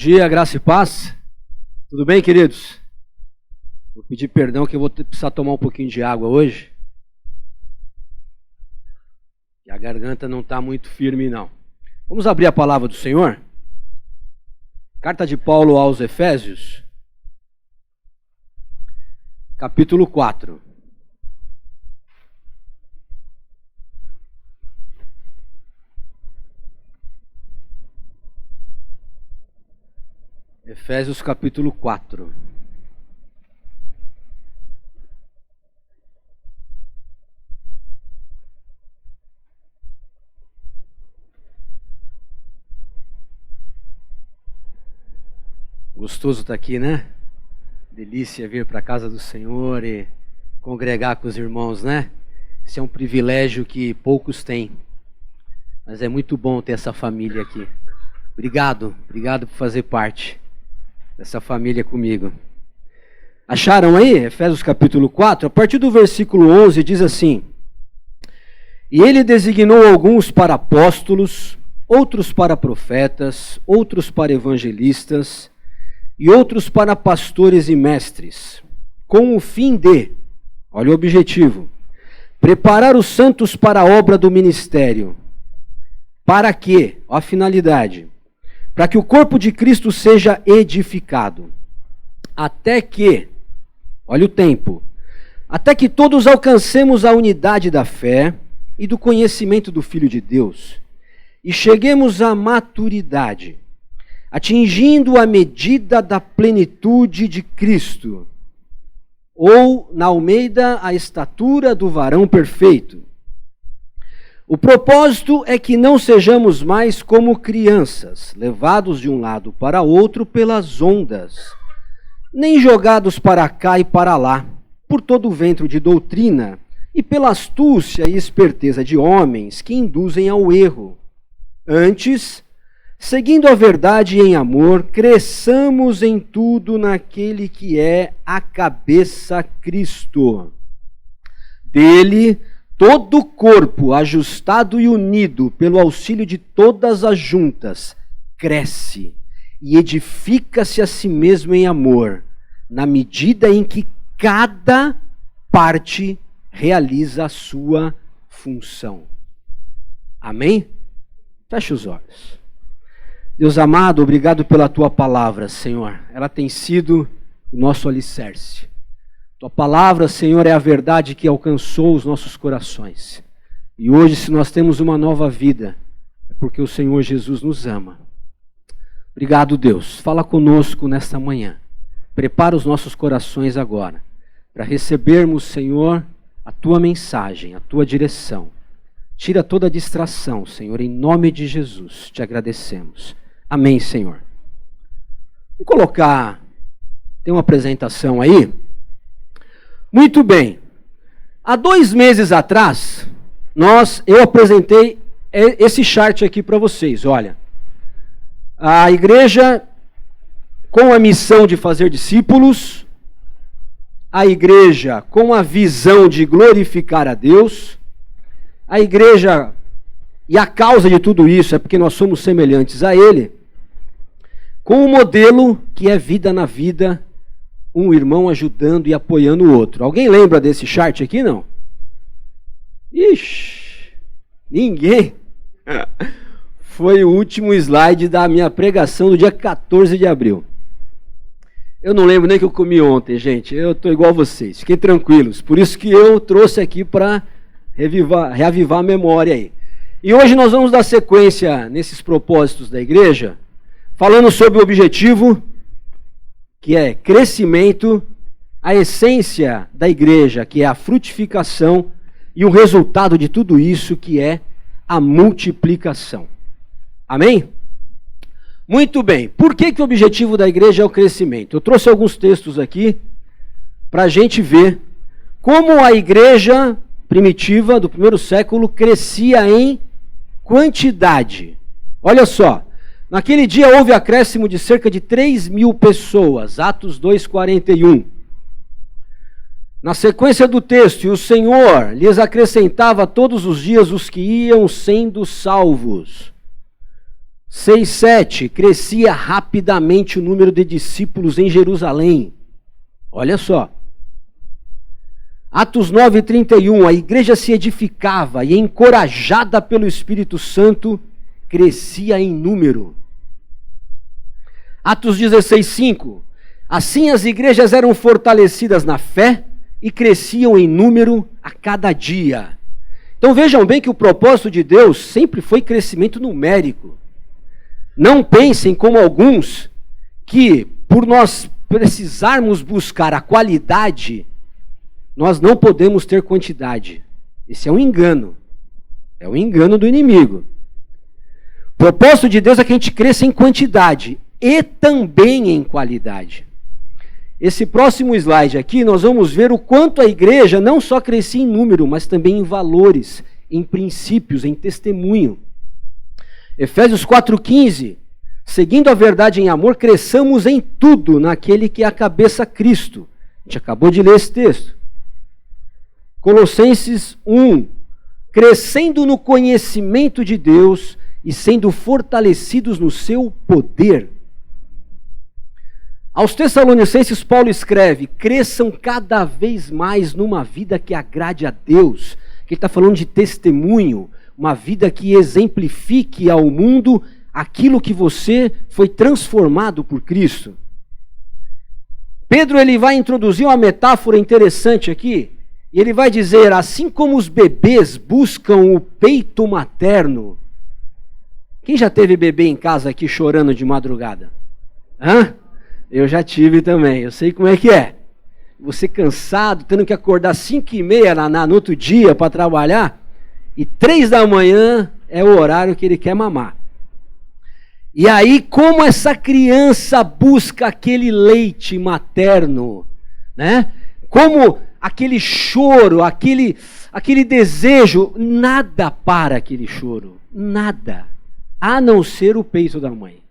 dia, graça e paz. Tudo bem, queridos? Vou pedir perdão que eu vou precisar tomar um pouquinho de água hoje. E a garganta não está muito firme, não. Vamos abrir a palavra do Senhor? Carta de Paulo aos Efésios, capítulo 4. Efésios capítulo 4. Gostoso estar aqui, né? Delícia vir para a casa do Senhor e congregar com os irmãos, né? Isso é um privilégio que poucos têm. Mas é muito bom ter essa família aqui. Obrigado por fazer parte dessa família comigo. Acharam aí? Efésios capítulo 4, a partir do versículo 11 diz assim: E ele designou alguns para apóstolos, outros para profetas, outros para evangelistas e outros para pastores e mestres, com o fim de, olha o objetivo, preparar os santos para a obra do ministério. Para quê? A finalidade. Para que o corpo de Cristo seja edificado, até que, olha o tempo, até que todos alcancemos a unidade da fé e do conhecimento do Filho de Deus, e cheguemos à maturidade, atingindo a medida da plenitude de Cristo, ou, na Almeida, a estatura do varão perfeito. O propósito é que não sejamos mais como crianças, levados de um lado para outro pelas ondas, nem jogados para cá e para lá, por todo o vento de doutrina, e pela astúcia e esperteza de homens que induzem ao erro. Antes, seguindo a verdade em amor, cresçamos em tudo naquele que é a cabeça, Cristo. Dele, todo o corpo, ajustado e unido pelo auxílio de todas as juntas, cresce e edifica-se a si mesmo em amor, na medida em que cada parte realiza a sua função. Amém? Feche os olhos. Deus amado, obrigado pela Tua palavra, Senhor. Ela tem sido o nosso alicerce. Tua palavra, Senhor, é a verdade que alcançou os nossos corações. E hoje, se nós temos uma nova vida, é porque o Senhor Jesus nos ama. Obrigado, Deus. Fala conosco nesta manhã. Prepara os nossos corações agora, para recebermos, Senhor, a Tua mensagem, a Tua direção. Tira toda a distração, Senhor, em nome de Jesus. Te agradecemos. Amém, Senhor. Vou colocar, tem uma apresentação aí. Muito bem. Há 2 meses atrás, eu apresentei esse chart aqui para vocês. Olha, a igreja com a missão de fazer discípulos, a igreja com a visão de glorificar a Deus, a igreja, e a causa de tudo isso é porque nós somos semelhantes a Ele, com o modelo que é vida na vida, um irmão ajudando e apoiando o outro. Alguém lembra desse chart aqui, não? Ixi, ninguém. Foi o último slide da minha pregação do dia 14 de abril. Eu não lembro nem o que eu comi ontem, gente. Eu estou igual a vocês. Fiquem tranquilos. Por isso que eu trouxe aqui para reavivar a memória aí. E hoje nós vamos dar sequência nesses propósitos da igreja, falando sobre o objetivo, que é crescimento, a essência da igreja, que é a frutificação, e o resultado de tudo isso, que é a multiplicação. Amém? Muito bem. Por que o objetivo da igreja é o crescimento? Eu trouxe alguns textos aqui para a gente ver como a igreja primitiva do primeiro século crescia em quantidade. Olha só. Naquele dia houve acréscimo de cerca de 3.000 pessoas, Atos 2:41. Na sequência do texto, e o Senhor lhes acrescentava todos os dias os que iam sendo salvos. 6, 7, crescia rapidamente o número de discípulos em Jerusalém. Olha só. Atos 9, 31, a igreja se edificava e, encorajada pelo Espírito Santo, crescia em número. Atos 16, 5, assim as igrejas eram fortalecidas na fé e cresciam em número a cada dia. Então vejam bem que o propósito de Deus sempre foi crescimento numérico. Não pensem como alguns que, por nós precisarmos buscar a qualidade, nós não podemos ter quantidade. Esse é um engano. É um engano do inimigo. O propósito de Deus é que a gente cresça em quantidade e também em qualidade. Esse próximo slide aqui, nós vamos ver o quanto a igreja não só crescia em número, mas também em valores, em princípios, em testemunho. Efésios 4,15, seguindo a verdade em amor, cresçamos em tudo naquele que é a cabeça, Cristo. A gente acabou de ler esse texto. Colossenses 1, crescendo no conhecimento de Deus e sendo fortalecidos no seu poder. Aos Tessalonicenses, Paulo escreve, cresçam cada vez mais numa vida que agrade a Deus. Que ele está falando de testemunho, uma vida que exemplifique ao mundo aquilo que você foi transformado por Cristo. Pedro ele vai introduzir uma metáfora interessante aqui, e ele vai dizer, assim como os bebês buscam o peito materno. Quem já teve bebê em casa aqui chorando de madrugada? Hã? Eu já tive também, eu sei como é que é. Você cansado, tendo que acordar 5h30 no outro dia para trabalhar, e 3 da manhã é o horário que ele quer mamar. E aí, como essa criança busca aquele leite materno, né? Como aquele choro, aquele desejo, nada para aquele choro, nada, a não ser o peito da mãe.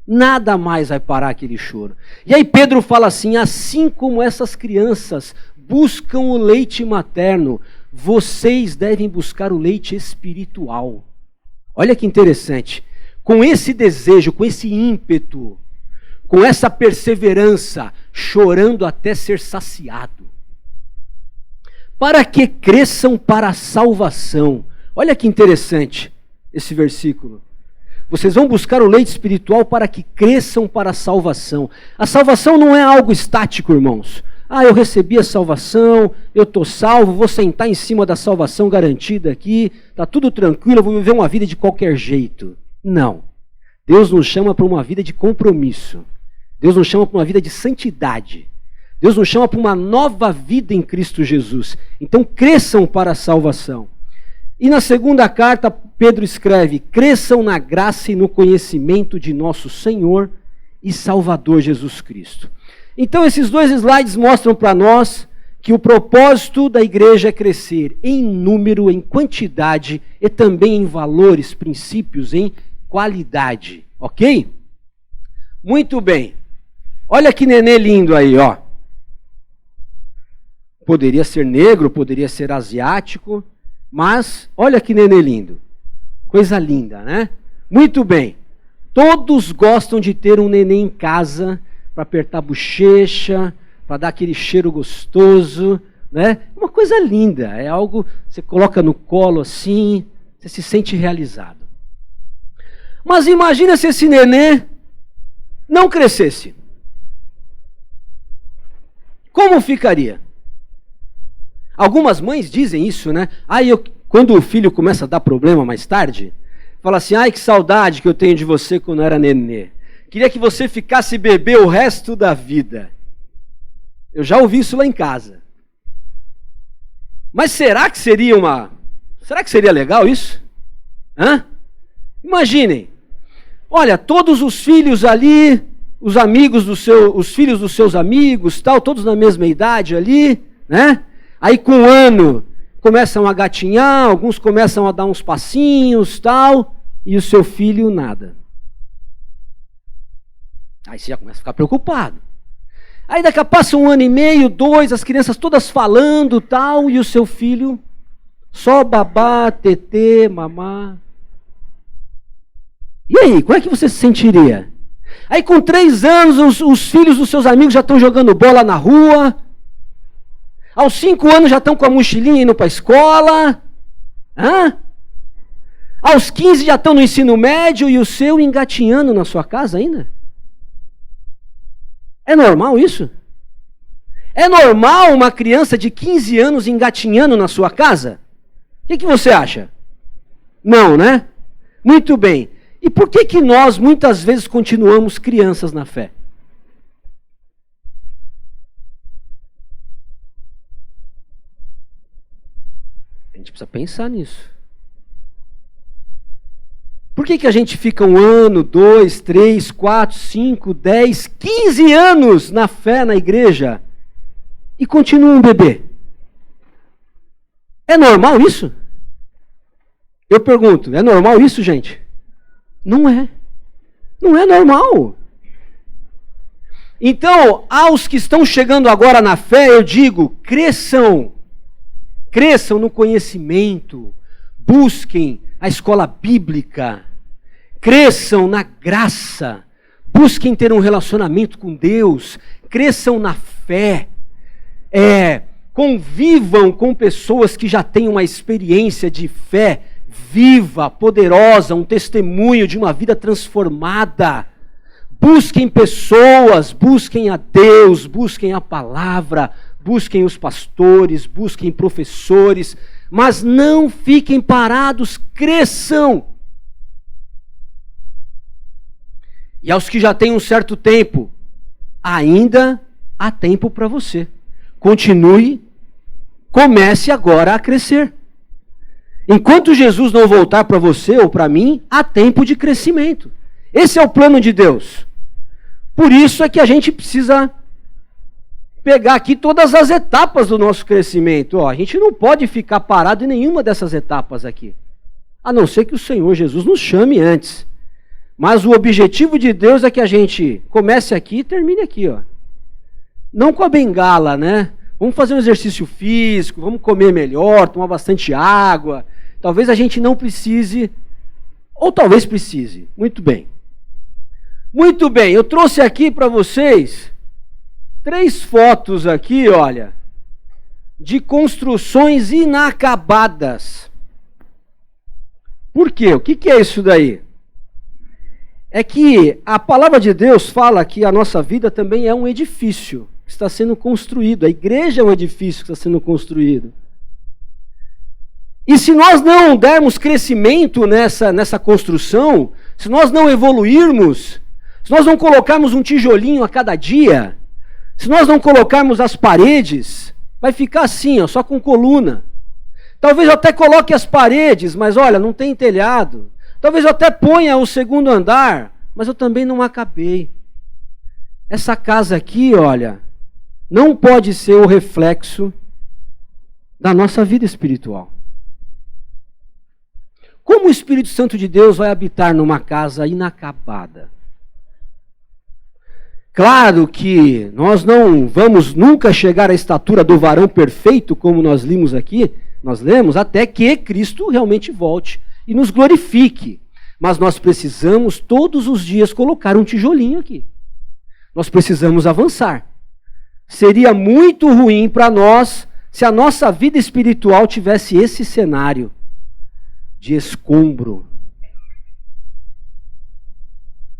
Nada mais vai parar aquele choro. E aí Pedro fala assim, assim como essas crianças buscam o leite materno, vocês devem buscar o leite espiritual. Olha que interessante. Com esse desejo, com esse ímpeto, com essa perseverança, chorando até ser saciado. Para que cresçam para a salvação. Olha que interessante esse versículo. Vocês vão buscar o leite espiritual para que cresçam para a salvação. A salvação não é algo estático, irmãos. Ah, eu recebi a salvação, eu estou salvo, vou sentar em cima da salvação garantida aqui, está tudo tranquilo, eu vou viver uma vida de qualquer jeito. Não. Deus nos chama para uma vida de compromisso. Deus nos chama para uma vida de santidade. Deus nos chama para uma nova vida em Cristo Jesus. Então cresçam para a salvação. E na segunda carta, Pedro escreve, cresçam na graça e no conhecimento de nosso Senhor e Salvador Jesus Cristo. Então esses dois slides mostram para nós que o propósito da igreja é crescer em número, em quantidade e também em valores, princípios, em qualidade. Ok? Muito bem. Olha que nenê lindo aí, ó. Poderia ser negro, poderia ser asiático, mas olha que nenê lindo. Coisa linda, né? Muito bem. Todos gostam de ter um nenê em casa para apertar a bochecha, para dar aquele cheiro gostoso, né? Uma coisa linda, é algo você coloca no colo assim, você se sente realizado. Mas imagina se esse nenê não crescesse. Como ficaria? Algumas mães dizem isso, né? Quando o filho começa a dar problema mais tarde, fala assim, ai que saudade que eu tenho de você quando era nenê. Queria que você ficasse bebê o resto da vida. Eu já ouvi isso lá em casa. Mas será que seria legal isso? Hã? Imaginem. Olha, todos os filhos ali, os filhos dos seus amigos, tal, todos na mesma idade ali, né? Aí com um ano começam a gatinhar, alguns começam a dar uns passinhos, tal, e o seu filho nada. Aí você já começa a ficar preocupado. Aí daqui a pouco passa 1 ano e meio, 2, as crianças todas falando, tal, e o seu filho só babá, tetê, mamá. E aí, como é que você se sentiria? Aí com 3 anos, os filhos dos seus amigos já estão jogando bola na rua. Aos 5 anos já estão com a mochilinha indo para a escola. Aos 15 já estão no ensino médio e o seu engatinhando na sua casa ainda? É normal isso? É normal uma criança de 15 anos engatinhando na sua casa? O que você acha? Não, né? Muito bem. E por que nós muitas vezes continuamos crianças na fé? A gente precisa pensar nisso. Por que a gente fica 1 ano, 2, 3, 4, 5, 10, 15 anos na fé, na igreja e continua um bebê? É normal isso? Eu pergunto, é normal isso, gente? Não é. Não é normal. Então, aos que estão chegando agora na fé, eu digo, cresçam. Cresçam no conhecimento. Busquem a escola bíblica. Cresçam na graça. Busquem ter um relacionamento com Deus. Cresçam na fé. Convivam com pessoas que já têm uma experiência de fé viva, poderosa, um testemunho de uma vida transformada. Busquem pessoas, busquem a Deus, busquem a palavra, busquem os pastores, busquem professores, mas não fiquem parados, cresçam. E aos que já têm um certo tempo, ainda há tempo para você. Continue, comece agora a crescer. Enquanto Jesus não voltar para você ou para mim, há tempo de crescimento. Esse é o plano de Deus. Por isso é que a gente precisa pegar aqui todas as etapas do nosso crescimento. A gente não pode ficar parado em nenhuma dessas etapas aqui. A não ser que o Senhor Jesus nos chame antes. Mas o objetivo de Deus é que a gente comece aqui e termine aqui. Não com a bengala, né? Vamos fazer um exercício físico, vamos comer melhor, tomar bastante água. Talvez a gente não precise, ou talvez precise. Muito bem. Muito bem, eu trouxe aqui para vocês 3 fotos aqui, olha, de construções inacabadas. Por quê? O que é isso daí? É que a palavra de Deus fala que a nossa vida também é um edifício que está sendo construído. A igreja é um edifício que está sendo construído. E se nós não dermos crescimento nessa construção, se nós não evoluirmos, se nós não colocarmos um tijolinho a cada dia, se nós não colocarmos as paredes, vai ficar assim, só com coluna. Talvez eu até coloque as paredes, mas olha, não tem telhado. Talvez eu até ponha o 2º andar, mas eu também não acabei. Essa casa aqui, olha, não pode ser o reflexo da nossa vida espiritual. Como o Espírito Santo de Deus vai habitar numa casa inacabada? Claro que nós não vamos nunca chegar à estatura do varão perfeito, como nós lemos aqui, nós lemos, até que Cristo realmente volte e nos glorifique. Mas nós precisamos todos os dias colocar um tijolinho aqui. Nós precisamos avançar. Seria muito ruim para nós se a nossa vida espiritual tivesse esse cenário de escombro.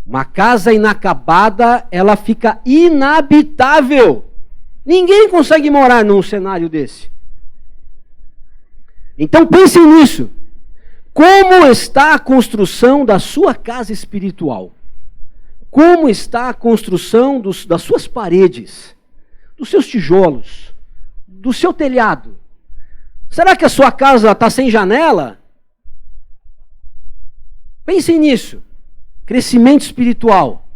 Uma casa inacabada, ela fica inabitável. Ninguém consegue morar num cenário desse. Então pensem nisso. Como está a construção da sua casa espiritual? Como está a construção das suas paredes, dos seus tijolos, do seu telhado? Será que a sua casa está sem janela? Pensem nisso. Crescimento espiritual.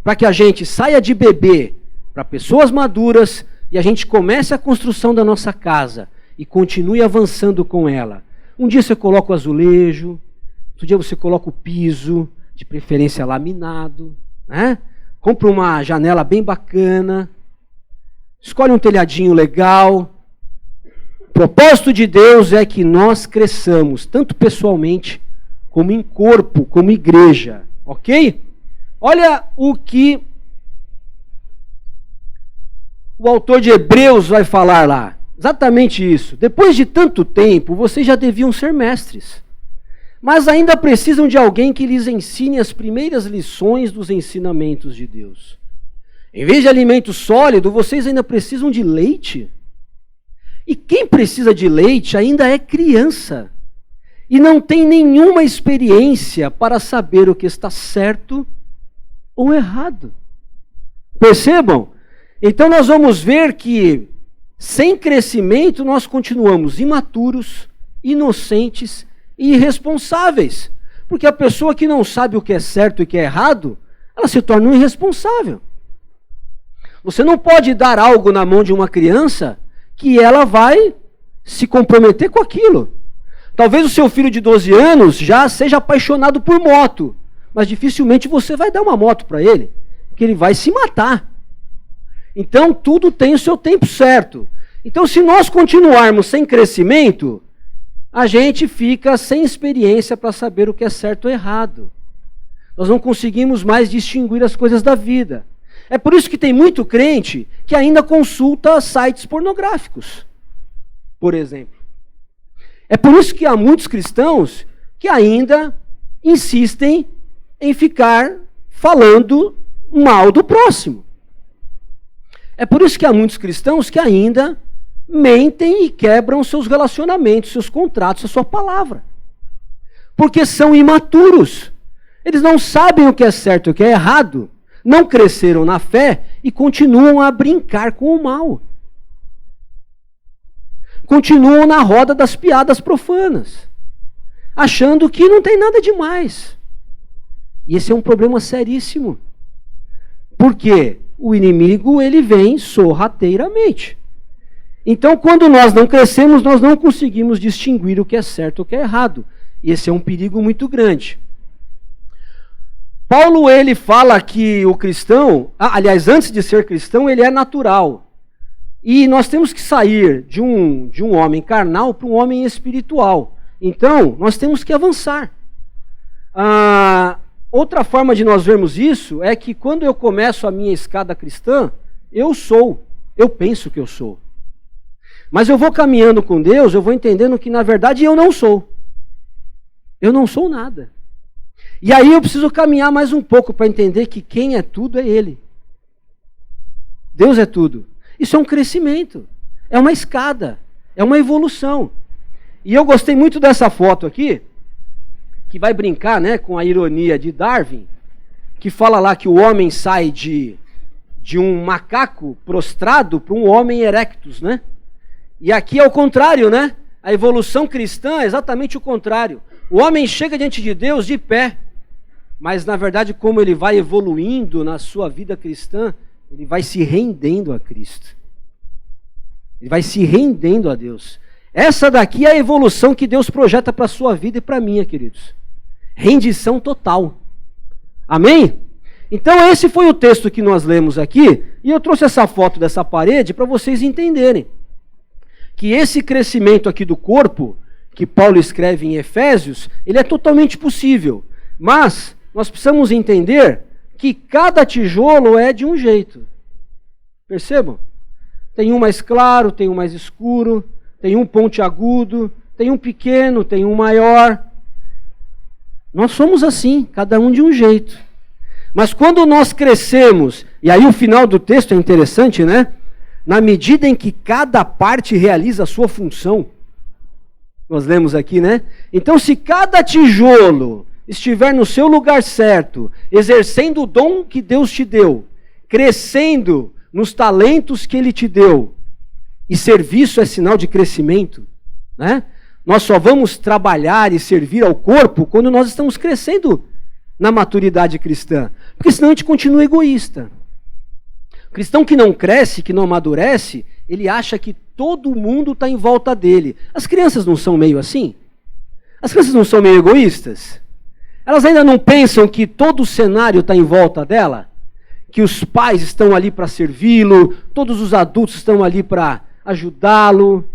Para que a gente saia de bebê para pessoas maduras e a gente comece a construção da nossa casa e continue avançando com ela. Um dia você coloca o azulejo, outro dia você coloca o piso, de preferência laminado, né? Compra uma janela bem bacana, escolhe um telhadinho legal. O propósito de Deus é que nós cresçamos, tanto pessoalmente como em corpo, como igreja, ok? Olha o que o autor de Hebreus vai falar lá. Exatamente isso. Depois de tanto tempo, vocês já deviam ser mestres. Mas ainda precisam de alguém que lhes ensine as primeiras lições dos ensinamentos de Deus. Em vez de alimento sólido, vocês ainda precisam de leite? E quem precisa de leite ainda é criança e não tem nenhuma experiência para saber o que está certo ou errado. Percebam? Então nós vamos ver que sem crescimento nós continuamos imaturos, inocentes e irresponsáveis. Porque a pessoa que não sabe o que é certo e o que é errado, ela se torna um irresponsável. Você não pode dar algo na mão de uma criança que ela vai se comprometer com aquilo. Talvez o seu filho de 12 anos já seja apaixonado por moto, mas dificilmente você vai dar uma moto para ele, porque ele vai se matar. Então tudo tem o seu tempo certo. Então se nós continuarmos sem crescimento, a gente fica sem experiência para saber o que é certo ou errado. Nós não conseguimos mais distinguir as coisas da vida. É por isso que tem muito crente que ainda consulta sites pornográficos, por exemplo. É por isso que há muitos cristãos que ainda insistem em ficar falando mal do próximo. É por isso que há muitos cristãos que ainda mentem e quebram seus relacionamentos, seus contratos, a sua palavra. Porque são imaturos. Eles não sabem o que é certo e o que é errado. Não cresceram na fé e continuam a brincar com o mal. Continuam na roda das piadas profanas, achando que não tem nada demais. E esse é um problema seríssimo. Porque o inimigo, ele vem sorrateiramente. Então, quando nós não crescemos, nós não conseguimos distinguir o que é certo e o que é errado. E esse é um perigo muito grande. Paulo, ele fala que o cristão, aliás, antes de ser cristão, ele é natural. E nós temos que sair de um homem carnal para um homem espiritual. Então, nós temos que avançar. Outra forma de nós vermos isso é que quando eu começo a minha escada cristã, eu penso que eu sou. Mas eu vou caminhando com Deus, eu vou entendendo que na verdade eu não sou. Eu não sou nada. E aí eu preciso caminhar mais um pouco para entender que quem é tudo é Ele. Deus é tudo. Isso é um crescimento, é uma escada, é uma evolução. E eu gostei muito dessa foto aqui, que vai brincar, né, com a ironia de Darwin, que fala lá que o homem sai de um macaco prostrado para um homem erectus, né? E aqui é o contrário, né? A evolução cristã é exatamente o contrário. O homem chega diante de Deus de pé, mas na verdade como ele vai evoluindo na sua vida cristã, ele vai se rendendo a Cristo. Ele vai se rendendo a Deus. Essa daqui é a evolução que Deus projeta para a sua vida e para a minha, queridos. Rendição total. Amém? Então esse foi o texto que nós lemos aqui, e eu trouxe essa foto dessa parede para vocês entenderem que esse crescimento aqui do corpo, que Paulo escreve em Efésios, ele é totalmente possível. Mas nós precisamos entender que cada tijolo é de um jeito. Percebam? Tem um mais claro, tem um mais escuro, tem um pontiagudo, tem um pequeno, tem um maior. Nós somos assim, cada um de um jeito. Mas quando nós crescemos, e aí o final do texto é interessante, né? Na medida em que cada parte realiza a sua função. Nós lemos aqui, né? Então, se cada tijolo estiver no seu lugar certo, exercendo o dom que Deus te deu, crescendo nos talentos que Ele te deu, e serviço é sinal de crescimento, né? Nós só vamos trabalhar e servir ao corpo quando nós estamos crescendo na maturidade cristã, porque senão a gente continua egoísta. O cristão que não cresce, que não amadurece, ele acha que todo mundo está em volta dele. As crianças não são meio assim? As crianças não são meio egoístas? Elas ainda não pensam que todo o cenário está em volta dela? Que os pais estão ali para servi-lo, todos os adultos estão ali para ajudá-lo.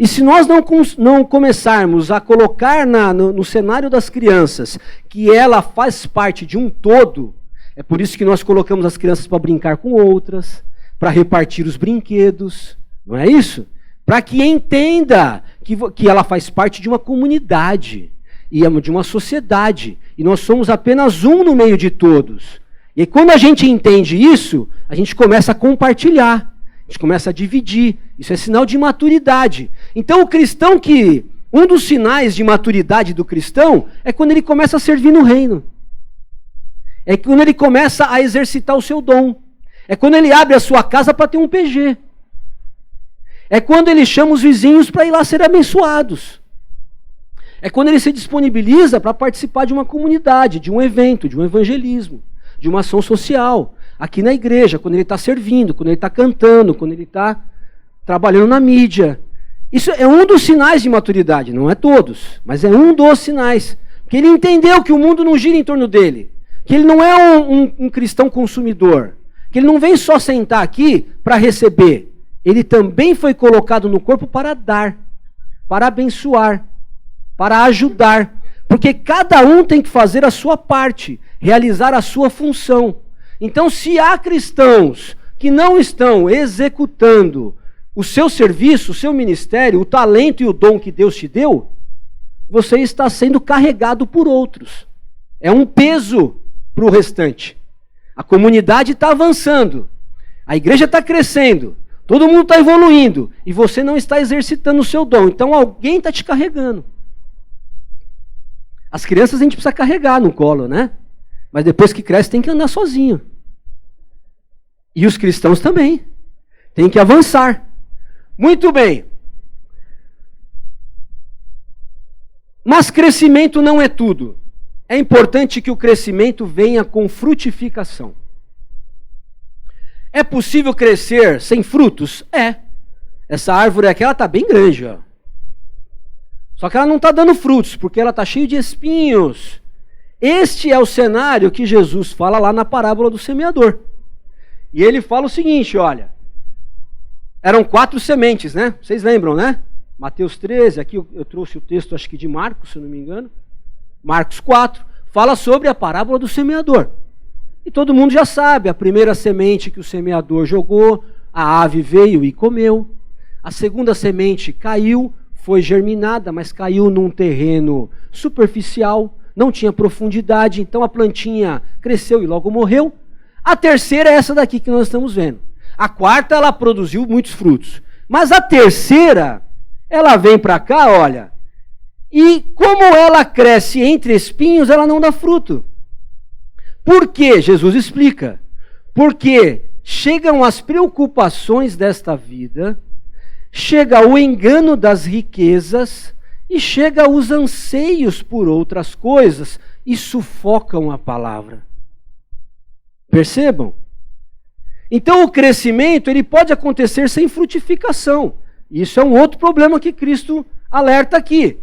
E se nós não começarmos a colocar no cenário das crianças que ela faz parte de um todo, é por isso que nós colocamos as crianças para brincar com outras, para repartir os brinquedos, não é isso? Para que entenda que ela faz parte de uma comunidade, e de uma sociedade, e nós somos apenas um no meio de todos. E quando a gente entende isso, a gente começa a compartilhar, a gente começa a dividir. Isso é sinal de maturidade. Então o cristão um dos sinais de maturidade do cristão é quando ele começa a servir no reino. É quando ele começa a exercitar o seu dom. É quando ele abre a sua casa para ter um PG. É quando ele chama os vizinhos para ir lá ser abençoados. É quando ele se disponibiliza para participar de uma comunidade, de um evento, de um evangelismo, de uma ação social. Aqui na igreja, quando ele está servindo, quando ele está cantando, quando ele está trabalhando na mídia. Isso é um dos sinais de maturidade, não é todos, mas é um dos sinais. Porque ele entendeu que o mundo não gira em torno dele, que ele não é um cristão consumidor, que ele não vem só sentar aqui para receber. Ele também foi colocado no corpo para dar, para abençoar, para ajudar. Porque cada um tem que fazer a sua parte, realizar a sua função. Então, se há cristãos que não estão executando o seu serviço, o seu ministério, o talento e o dom que Deus te deu, você está sendo carregado por outros. É um peso para o restante. A comunidade está avançando, a igreja está crescendo, todo mundo está evoluindo, e você não está exercitando o seu dom. Então alguém está te carregando. As crianças a gente precisa carregar no colo, né? Mas depois que cresce tem que andar sozinho. E os cristãos também. Tem que avançar. Muito bem. Mas crescimento não é tudo. É importante que o crescimento venha com frutificação. É possível crescer sem frutos? É. Essa árvore aqui, ela está bem grande, ó. Só que ela não está dando frutos, porque ela está cheia de espinhos. Este é o cenário que Jesus fala lá na parábola do semeador. E ele fala o seguinte, olha, eram 4 sementes, né? Vocês lembram, né? Mateus 13, aqui eu trouxe o texto, acho que de Marcos, se eu não me engano. Marcos 4, fala sobre a parábola do semeador. E todo mundo já sabe, a primeira semente que o semeador jogou, a ave veio e comeu. A segunda semente caiu, foi germinada, mas caiu num terreno superficial, não tinha profundidade, então a plantinha cresceu e logo morreu. A terceira é essa daqui que nós estamos vendo. A quarta, ela produziu muitos frutos. Mas a terceira, ela vem para cá, olha, e como ela cresce entre espinhos, ela não dá fruto. Por quê? Jesus explica. Porque chegam as preocupações desta vida, chega o engano das riquezas e chega os anseios por outras coisas e sufocam a palavra. Percebam? Então o crescimento ele pode acontecer sem frutificação. Isso é um outro problema que Cristo alerta aqui.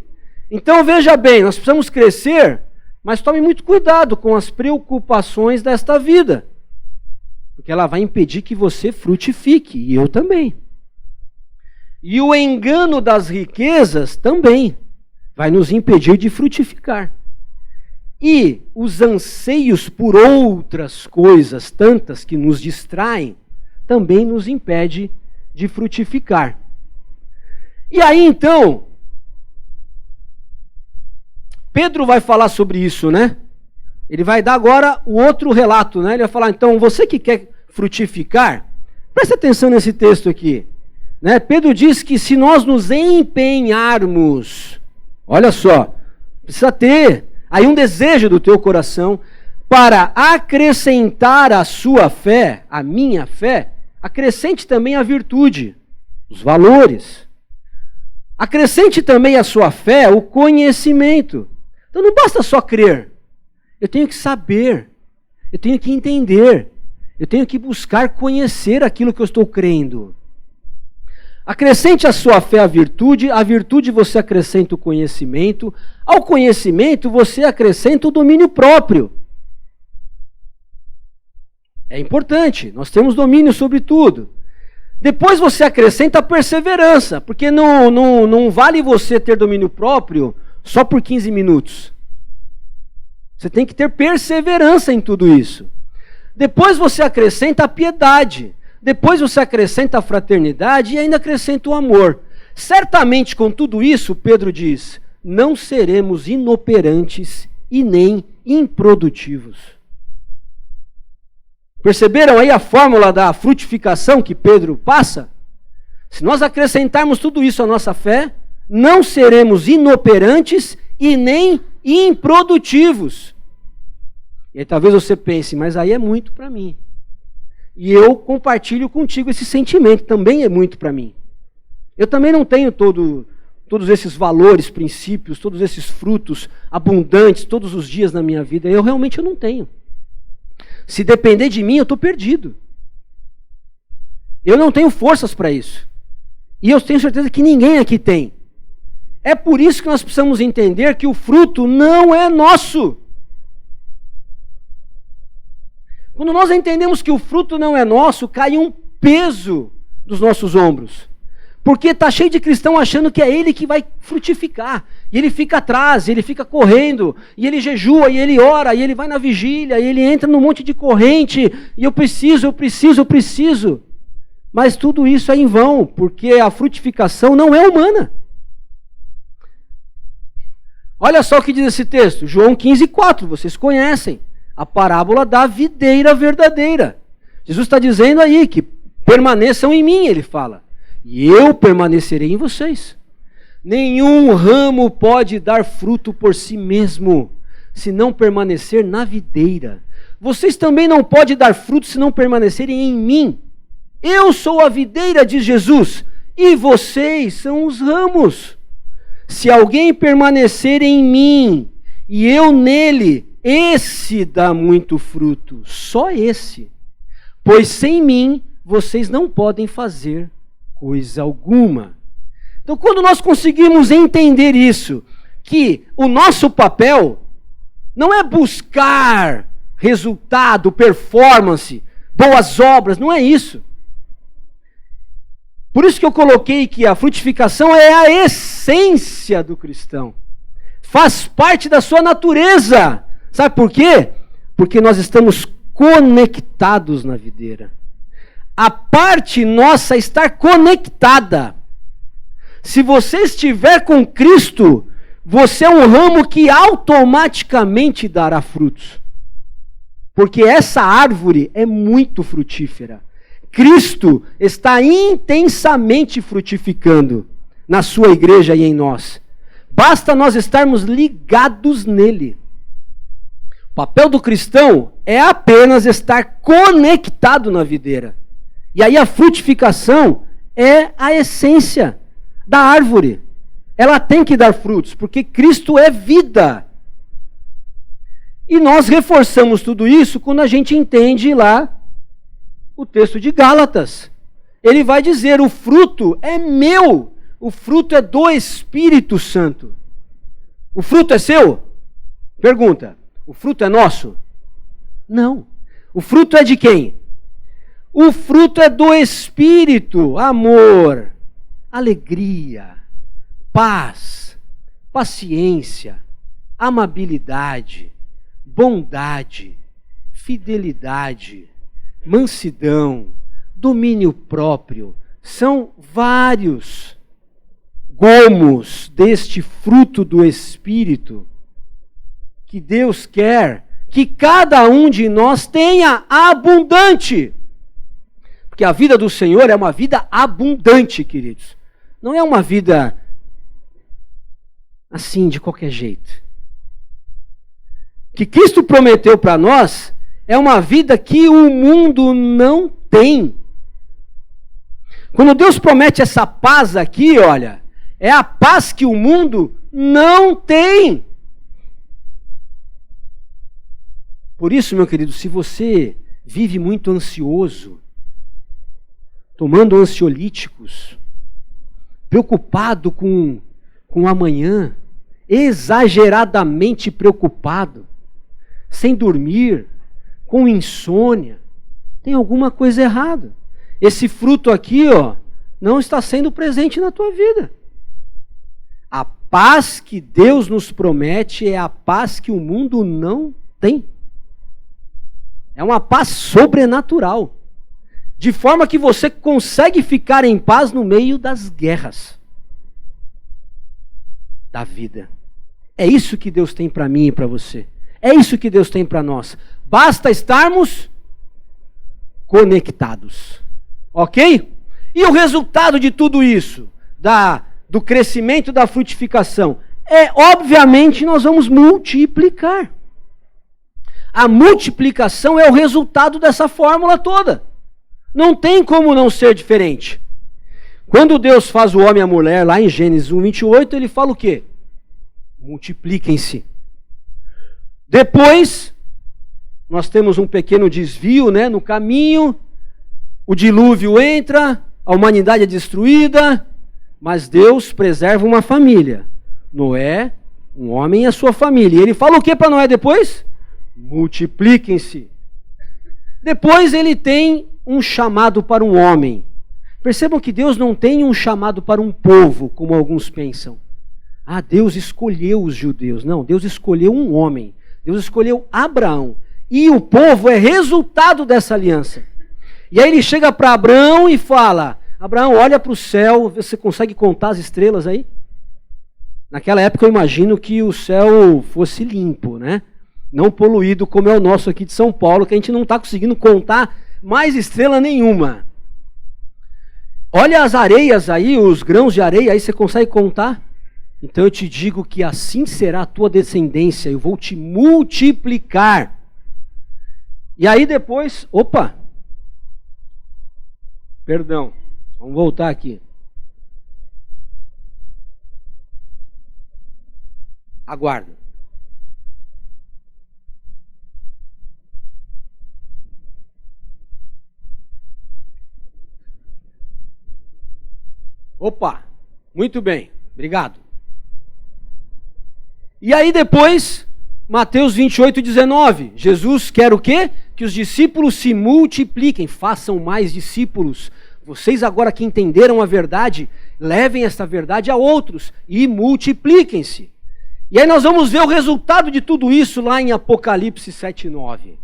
Então veja bem, nós precisamos crescer, mas tome muito cuidado com as preocupações desta vida. Porque ela vai impedir que você frutifique, e eu também. E o engano das riquezas também vai nos impedir de frutificar. E os anseios por outras coisas, tantas que nos distraem, também nos impede de frutificar. E aí então, Pedro vai falar sobre isso, né? Ele vai dar agora o outro relato, né? Ele vai falar, então, você que quer frutificar, presta atenção nesse texto aqui. Né? Pedro diz que se nós nos empenharmos, olha só, precisa ter aí um desejo do teu coração para acrescentar a sua fé, a minha fé, acrescente também a virtude, os valores. Acrescente também a sua fé o conhecimento. Então não basta só crer. Eu tenho que saber, eu tenho que entender, eu tenho que buscar conhecer aquilo que eu estou crendo. Acrescente a sua fé a virtude você acrescenta o conhecimento, ao conhecimento você acrescenta o domínio próprio. É importante, nós temos domínio sobre tudo. Depois você acrescenta a perseverança, porque não vale você ter domínio próprio só por 15 minutos. Você tem que ter perseverança em tudo isso. Depois você acrescenta a piedade. Depois você acrescenta a fraternidade e ainda acrescenta o amor. Certamente com tudo isso, Pedro diz, não seremos inoperantes e nem improdutivos. Perceberam aí a fórmula da frutificação que Pedro passa? Se nós acrescentarmos tudo isso à nossa fé, não seremos inoperantes e nem improdutivos. E aí talvez você pense, mas aí é muito para mim. E eu compartilho contigo esse sentimento, também é muito para mim. Eu também não tenho todos esses valores, princípios, todos esses frutos abundantes todos os dias na minha vida. Eu realmente não tenho. Se depender de mim, eu estou perdido. Eu não tenho forças para isso. E eu tenho certeza que ninguém aqui tem. É por isso que nós precisamos entender que o fruto não é nosso. Quando nós entendemos que o fruto não é nosso, cai um peso dos nossos ombros. Porque está cheio de cristão achando que é ele que vai frutificar. E ele fica atrás, ele fica correndo, e ele jejua, e ele ora, e ele vai na vigília, e ele entra num monte de corrente, e eu preciso. Mas tudo isso é em vão, porque a frutificação não é humana. Olha só o que diz esse texto, João 15,4, vocês conhecem. A parábola da videira verdadeira. Jesus está dizendo aí que permaneçam em mim, ele fala. E eu permanecerei em vocês. Nenhum ramo pode dar fruto por si mesmo, se não permanecer na videira. Vocês também não podem dar fruto se não permanecerem em mim. Eu sou a videira, diz Jesus, e vocês são os ramos. Se alguém permanecer em mim e eu nele, esse dá muito fruto, só esse. Pois sem mim vocês não podem fazer coisa alguma. Então, quando nós conseguimos entender isso, que o nosso papel não é buscar resultado, performance, boas obras, não é isso. Por isso que eu coloquei que a frutificação é a essência do cristão. Faz parte da sua natureza. Sabe por quê? Porque nós estamos conectados na videira. A parte nossa é estar conectada. Se você estiver com Cristo, você é um ramo que automaticamente dará frutos. Porque essa árvore é muito frutífera. Cristo está intensamente frutificando na sua igreja e em nós. Basta nós estarmos ligados nele. O papel do cristão é apenas estar conectado na videira. E aí a frutificação é a essência da árvore. Ela tem que dar frutos, porque Cristo é vida. E nós reforçamos tudo isso quando a gente entende lá o texto de Gálatas. Ele vai dizer, o fruto é meu, o fruto é do Espírito Santo. O fruto é seu? Pergunta, o fruto é nosso? Não. O fruto é de quem? O fruto é do Espírito, amor, alegria, paz, paciência, amabilidade, bondade, fidelidade, mansidão, domínio próprio. São vários gomos deste fruto do Espírito que Deus quer que cada um de nós tenha abundante. Porque a vida do Senhor é uma vida abundante, queridos. Não é uma vida assim, de qualquer jeito. O que Cristo prometeu para nós é uma vida que o mundo não tem. Quando Deus promete essa paz aqui, olha, é a paz que o mundo não tem. Por isso, meu querido, se você vive muito ansioso, tomando ansiolíticos, preocupado com o amanhã, exageradamente preocupado, sem dormir, com insônia, tem alguma coisa errada. esse fruto aqui, ó, não está sendo presente na tua vida. A paz que Deus nos promete é a paz que o mundo não tem. É uma paz sobrenatural. De forma que você consegue ficar em paz no meio das guerras da vida. É isso que Deus tem para mim e para você. É isso que Deus tem para nós. Basta estarmos conectados. Ok? E o resultado de tudo isso, do crescimento, da frutificação, obviamente, nós vamos multiplicar. A multiplicação é o resultado dessa fórmula toda. Não tem como não ser diferente. Quando Deus faz o homem e a mulher, lá em Gênesis 1:28, ele fala o quê? Multipliquem-se. Depois, nós temos um pequeno desvio, né, no caminho, o dilúvio entra, a humanidade é destruída, mas Deus preserva uma família. Noé, um homem e a sua família. E ele fala o que para Noé depois? Multipliquem-se. Depois ele tem um chamado para um homem. Percebam que Deus não tem um chamado para um povo, como alguns pensam. Ah, Deus escolheu os judeus. Não, Deus escolheu um homem. Deus escolheu Abraão. E o povo é resultado dessa aliança. E aí ele chega para Abraão e fala: Abraão, olha para o céu, você consegue contar as estrelas aí? Naquela época eu imagino que o céu fosse limpo, né? Não poluído como é o nosso aqui de São Paulo, que a gente não está conseguindo contar mais estrela nenhuma. Olha as areias aí, os grãos de areia, aí você consegue contar? Então eu te digo que assim será a tua descendência, eu vou te multiplicar. E aí depois, perdão, vamos voltar aqui. Aguarda. Muito bem, obrigado. E aí depois, Mateus 28:19, Jesus quer o quê? Que os discípulos se multipliquem, façam mais discípulos. Vocês agora que entenderam a verdade, levem esta verdade a outros e multipliquem-se. E aí nós vamos ver o resultado de tudo isso lá em Apocalipse 7:9.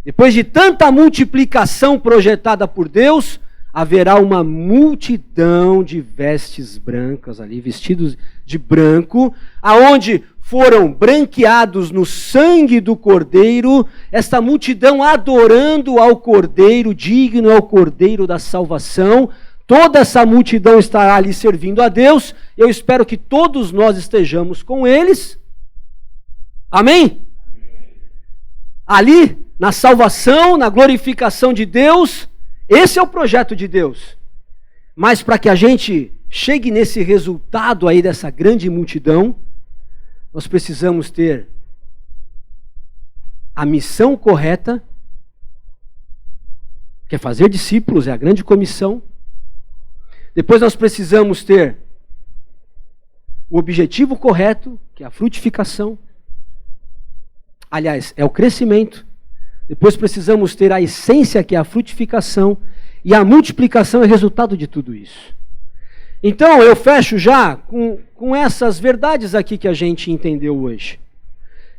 Depois de tanta multiplicação projetada por Deus, haverá uma multidão de vestes brancas ali, vestidos de branco, aonde foram branqueados no sangue do Cordeiro, esta multidão adorando ao Cordeiro, digno ao Cordeiro da salvação. Toda essa multidão estará ali servindo a Deus. Eu espero que todos nós estejamos com eles. Amém? Ali, na salvação, na glorificação de Deus. Esse é o projeto de Deus. Mas para que a gente chegue nesse resultado aí dessa grande multidão, nós precisamos ter a missão correta, que é fazer discípulos, é a grande comissão. Depois nós precisamos ter o objetivo correto, que é a frutificação. Aliás, é o crescimento. Depois precisamos ter a essência, que é a frutificação, e a multiplicação é resultado de tudo isso. Então, eu fecho já com essas verdades aqui que a gente entendeu hoje.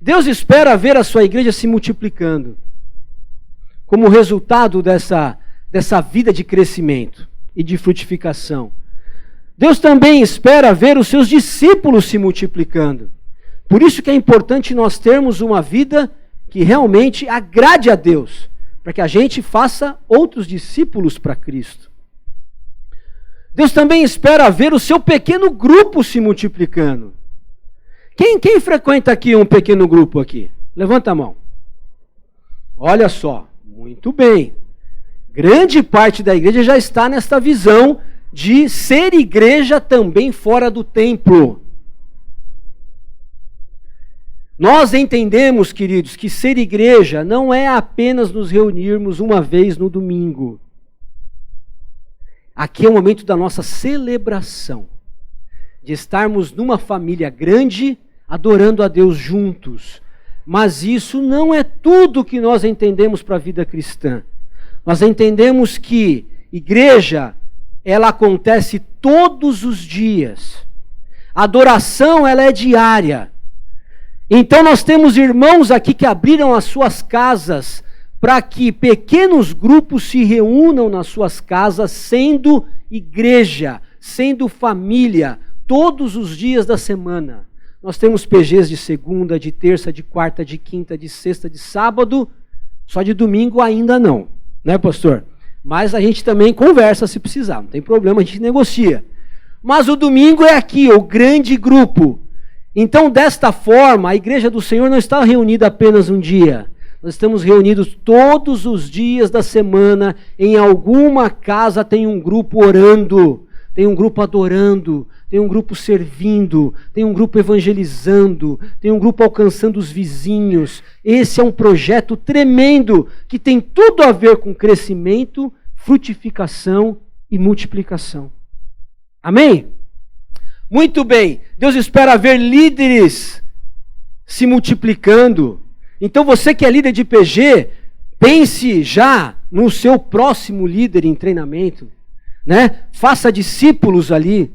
Deus espera ver a sua igreja se multiplicando, como resultado dessa vida de crescimento e de frutificação. Deus também espera ver os seus discípulos se multiplicando. Por isso que é importante nós termos uma vida que realmente agrade a Deus, para que a gente faça outros discípulos para Cristo. Deus também espera ver o seu pequeno grupo se multiplicando. Quem frequenta aqui um pequeno grupo aqui? Levanta a mão. Olha só, muito bem. Grande parte da igreja já está nesta visão de ser igreja também fora do templo. Nós entendemos, queridos, que ser igreja não é apenas nos reunirmos uma vez no domingo. Aqui é o momento da nossa celebração, de estarmos numa família grande, adorando a Deus juntos. Mas isso não é tudo que nós entendemos para a vida cristã. Nós entendemos que igreja, ela acontece todos os dias. A adoração, ela é diária. Então nós temos irmãos aqui que abriram as suas casas para que pequenos grupos se reúnam nas suas casas, sendo igreja, sendo família, todos os dias da semana. Nós temos PGs de segunda, de terça, de quarta, de quinta, de sexta, de sábado, só de domingo ainda não, né, pastor? Mas a gente também conversa se precisar, não tem problema, a gente negocia. Mas o domingo é aqui, o grande grupo. Então, desta forma, a igreja do Senhor não está reunida apenas um dia. Nós estamos reunidos todos os dias da semana. Em alguma casa tem um grupo orando, tem um grupo adorando, tem um grupo servindo, tem um grupo evangelizando, tem um grupo alcançando os vizinhos. Esse é um projeto tremendo que tem tudo a ver com crescimento, frutificação e multiplicação. Amém? Muito bem. Deus espera ver líderes se multiplicando. Então você que é líder de PG, pense já no seu próximo líder em treinamento, né? Faça discípulos ali.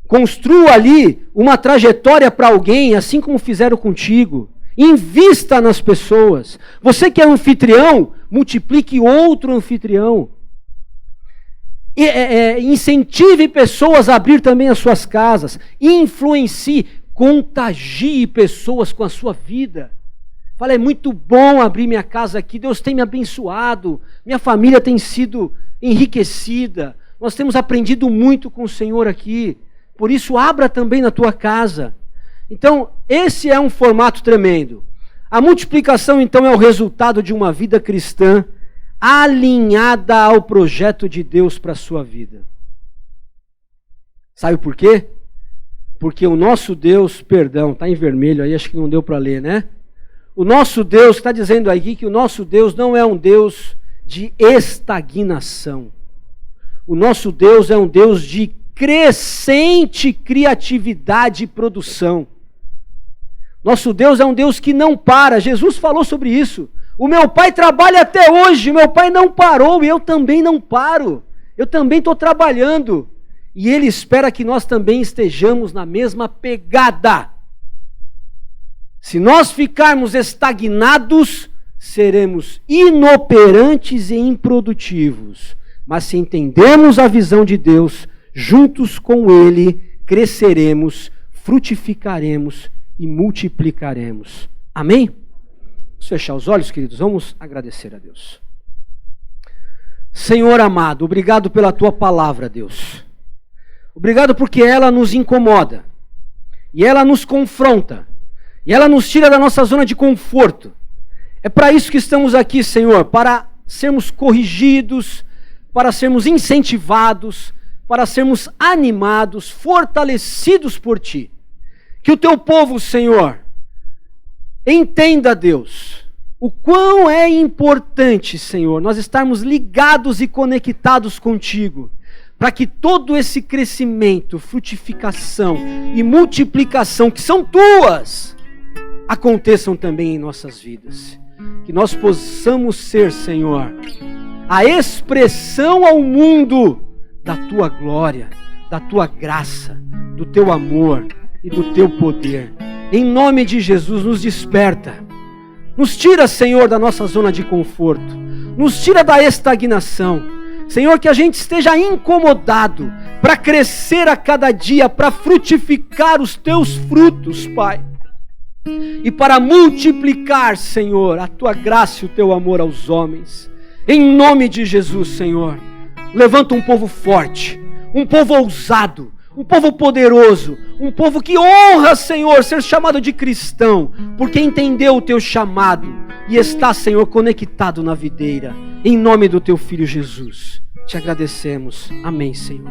Construa ali uma trajetória para alguém, assim como fizeram contigo. Invista nas pessoas. Você que é anfitrião, multiplique outro anfitrião. Incentive pessoas a abrir também as suas casas. Influencie, contagie pessoas com a sua vida. Fala, é muito bom abrir minha casa aqui, Deus tem me abençoado, minha família tem sido enriquecida, nós temos aprendido muito com o Senhor aqui, por isso abra também na tua casa. Então, esse é um formato tremendo. A multiplicação, então, é o resultado de uma vida cristã alinhada ao projeto de Deus para a sua vida. Sabe por quê? Porque o nosso Deus, perdão, está em vermelho aí, acho que não deu para ler, né? O nosso Deus, está dizendo aqui que o nosso Deus não é um Deus de estagnação. O nosso Deus é um Deus de crescente criatividade e produção. Nosso Deus é um Deus que não para. Jesus falou sobre isso. O meu Pai trabalha até hoje, o meu Pai não parou e eu também não paro. Eu também estou trabalhando. E Ele espera que nós também estejamos na mesma pegada. Se nós ficarmos estagnados, seremos inoperantes e improdutivos. Mas se entendermos a visão de Deus, juntos com Ele, cresceremos, frutificaremos e multiplicaremos. Amém? Vamos fechar os olhos, queridos, vamos agradecer a Deus. Senhor amado, obrigado pela Tua palavra, Deus. Obrigado porque ela nos incomoda, e ela nos confronta, e ela nos tira da nossa zona de conforto. É para isso que estamos aqui, Senhor, para sermos corrigidos, para sermos incentivados, para sermos animados, fortalecidos por Ti. Que o Teu povo, Senhor, entenda, Deus, o quão é importante, Senhor, nós estarmos ligados e conectados contigo, para que todo esse crescimento, frutificação e multiplicação, que são Tuas, aconteçam também em nossas vidas. Que nós possamos ser, Senhor, a expressão ao mundo da Tua glória, da Tua graça, do Teu amor e do Teu poder. Em nome de Jesus, nos desperta. Nos tira, Senhor, da nossa zona de conforto. Nos tira da estagnação. Senhor, que a gente esteja incomodado para crescer a cada dia, para frutificar os Teus frutos, Pai. E para multiplicar, Senhor, a Tua graça e o Teu amor aos homens. Em nome de Jesus, Senhor, levanta um povo forte, um povo ousado, um povo poderoso, um povo que honra, Senhor, ser chamado de cristão, porque entendeu o Teu chamado e está, Senhor, conectado na videira. Em nome do Teu Filho Jesus, te agradecemos. Amém, Senhor.